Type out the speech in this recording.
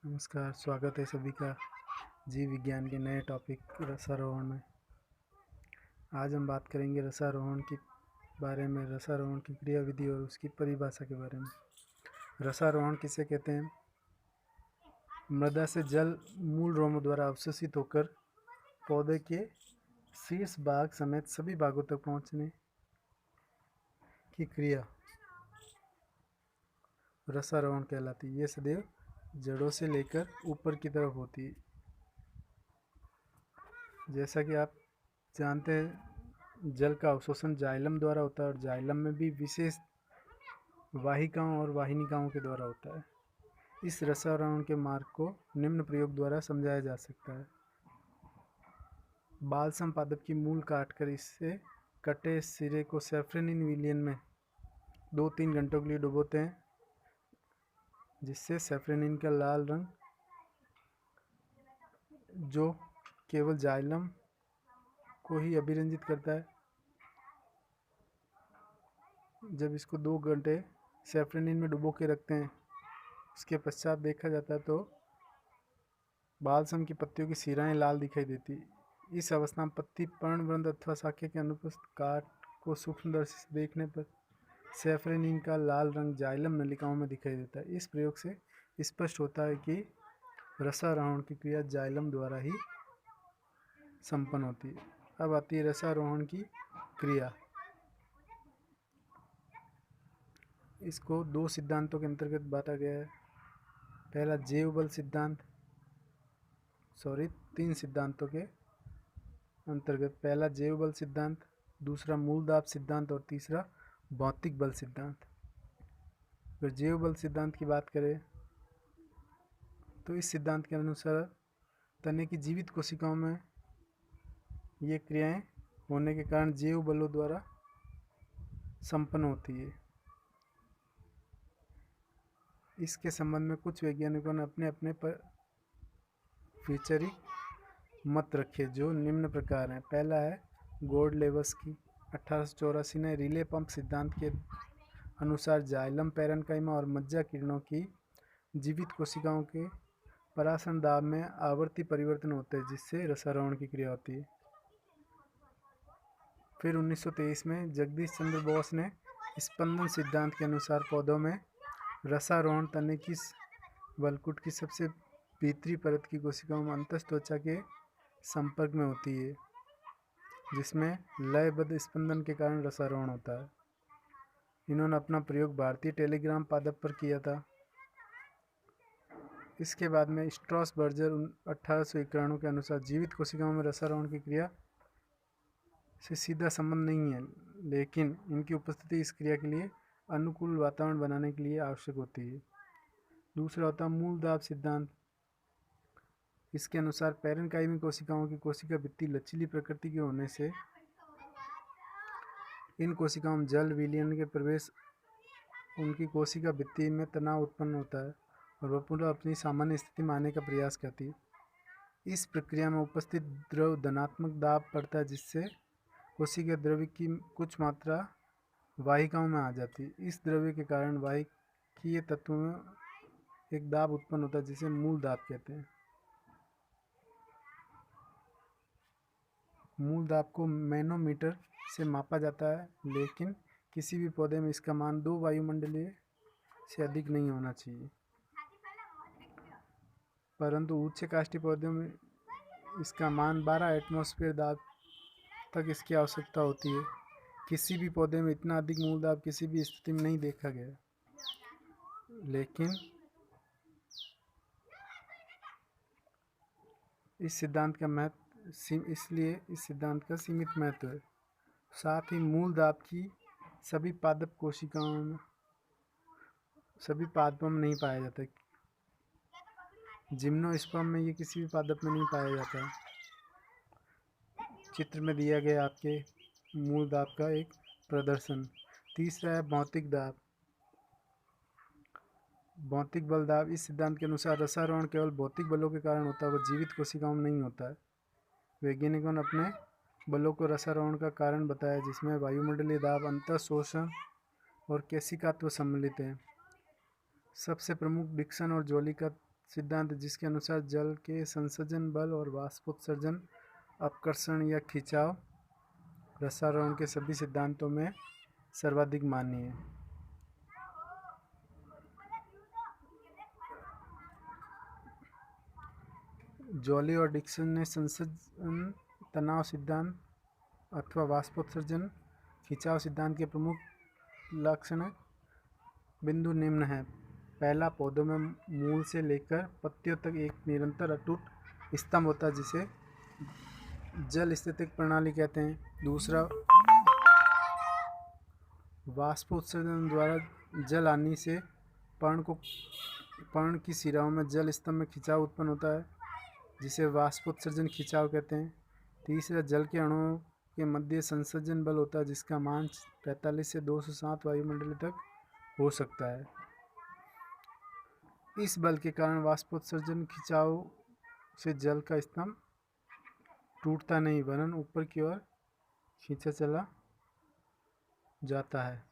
नमस्कार, स्वागत है सभी का जीव विज्ञान के नए टॉपिक रसारोहण में। आज हम बात करेंगे रसारोहण के बारे में, रसारोहण की क्रिया विधि और उसकी परिभाषा के बारे में। रसारोहण किसे कहते हैं? मृदा से जल मूल रोमों द्वारा अवशोषित होकर पौधे के शीर्ष भाग समेत सभी भागों तक पहुंचने की क्रिया रसारोहण कहलाती है। ये सदैव जड़ों से लेकर ऊपर की तरफ होती है। जैसा कि आप जानते हैं, जल का अवशोषण जाइलम द्वारा होता है और जाइलम में भी विशेष वाहिकाओं और वाहिनिकाओं के द्वारा होता है। इस रसारोहण के मार्ग को निम्न प्रयोग द्वारा समझाया जा सकता है। बालसम पादप की मूल काटकर इससे कटे सिरे को सैफरनिन विलयन में 2-3 घंटों के लिए डुबोते हैं, जिससे सैफरनिन का लाल रंग, जो केवल जाइलम को ही अभिरंजित करता है, जब इसको 2 घंटे सैफरनिन में डुबो के रखते हैं, उसके पश्चात देखा जाता है तो बालसम की पत्तियों की सिराएं लाल दिखाई देती। इस अवस्था में पत्ती पर्णवृंत अथवा शाखे के अनुपस्थित काट को सूक्ष्मदर्शी से देखने पर सैफरनिन का लाल रंग जाइलम नलिकाओं में दिखाई देता है। इस प्रयोग से स्पष्ट होता है कि रसारोहण की क्रिया जाइलम द्वारा ही संपन्न होती है। अब आती है रसारोहण की क्रिया। इसको 2 सिद्धांतों के अंतर्गत बांटा गया है। पहला जैव बल सिद्धांत, 3 सिद्धांतों के अंतर्गत। पहला जैव बल सिद्धांत, दूसरा मूल दाब सिद्धांत और तीसरा भौतिक बल सिद्धांत। फिर जैव बल सिद्धांत की बात करें तो इस सिद्धांत के अनुसार तने की जीवित कोशिकाओं में ये क्रियाएं होने के कारण जैव बलों द्वारा संपन्न होती है। इसके संबंध में कुछ वैज्ञानिकों ने अपने अपने फीचरिक मत रखे, जो निम्न प्रकार हैं। पहला है गोल्डलेवस्की, 1884 ने रिले पंप सिद्धांत के अनुसार जाइलम पैरेन्काइमा और मज्जा किरणों की जीवित कोशिकाओं के परासरण दाब में आवर्ती परिवर्तन होते हैं, जिससे रसारोहण की क्रिया होती है। फिर 1923 में जगदीश चंद्र बोस ने स्पंदन सिद्धांत के अनुसार पौधों में रसारोहण तने की वलकुट की सबसे भीतरी परत की कोशिकाओं में अंतःत्वचा के संपर्क में होती है, जिसमें लयबद्ध स्पंदन के कारण रसारोहण होता है। इन्होंने अपना प्रयोग भारतीय टेलीग्राम पादप पर किया था। इसके बाद में स्ट्रॉसबर्जर 1891 के अनुसार जीवित कोशिकाओं में रसारोहण की क्रिया से सीधा संबंध नहीं है, लेकिन इनकी उपस्थिति इस क्रिया के लिए अनुकूल वातावरण बनाने के लिए आवश्यक होती है। दूसरा होता है मूल दाब सिद्धांत। इसके अनुसार पैरेन्काइमी कोशिकाओं की कोशिका भित्ति लचीली प्रकृति के होने से इन कोशिकाओं में जल विलयन के प्रवेश उनकी कोशिका भित्ति में तनाव उत्पन्न होता है और वह पुनः अपनी सामान्य स्थिति में आने का प्रयास करती है। इस प्रक्रिया में उपस्थित द्रव धनात्मक दाब पड़ता है, जिससे कोशिका द्रव्य की कुछ मात्रा वाहिकाओं में आ जाती है। इस द्रव्य के कारण वाहिकीय तत्वों में एक दाब उत्पन्न होता है, जिसे मूल दाब कहते हैं। मूल दाब को मैनोमीटर से मापा जाता है, लेकिन किसी भी पौधे में इसका मान 2 वायुमंडलीय से अधिक नहीं होना चाहिए। परंतु उच्च काष्ठी पौधों में इसका मान 12 एटमॉस्फेयर दाब तक इसकी आवश्यकता होती है। किसी भी पौधे में इतना अधिक मूल दाब किसी भी स्थिति में नहीं देखा गया, लेकिन इस सिद्धांत का सीमित महत्व है। साथ ही मूल दाब की सभी पादपों में नहीं पाया जाता। जिम्नोस्पर्म में ये किसी भी पादप में नहीं पाया जाता। चित्र में दिया गया आपके मूल दाब का एक प्रदर्शन। तीसरा है भौतिक दाब, भौतिक बल दाब। इस सिद्धांत के अनुसार रसारोहण केवल भौतिक बलों के कारण होता है, वह जीवित कोशिकाओं में नहीं होता है। वैज्ञानिकों ने अपने बलों को रसारोहण का कारण बताया, जिसमें वायुमंडलीय दाब, अंतः शोषण और केशिकात्व सम्मिलित हैं। सबसे प्रमुख डिक्सन और जोली का सिद्धांत जिसके अनुसार जल के संसर्जन बल और वाष्पोत्सर्जन अपकर्षण या खिंचाव रसारोहण के सभी सिद्धांतों में सर्वाधिक मान्य है। जॉली और डिक्सन ने संसर्जन तनाव सिद्धांत अथवा वाष्पोत्सर्जन खिंचाव सिद्धांत के प्रमुख लक्षण बिंदु निम्न हैं। पहला, पौधों में मूल से लेकर पत्तियों तक एक निरंतर अटूट स्तंभ होता है जिसे जल स्थितिक प्रणाली कहते हैं। दूसरा, वाष्पोत्सर्जन द्वारा जल आने से पर्ण की शिराओं में जल स्तंभ में खिंचाव उत्पन्न होता है जिसे वाष्पोत्सर्जन खिंचाव कहते हैं। तीसरा, जल के अणुओं के मध्य संसर्जन बल होता है जिसका मान 45 से 207 वायुमंडल तक हो सकता है। इस बल के कारण वाष्पोत्सर्जन खिंचाव से जल का स्तंभ टूटता नहीं वरन ऊपर की ओर खींचा चला जाता है।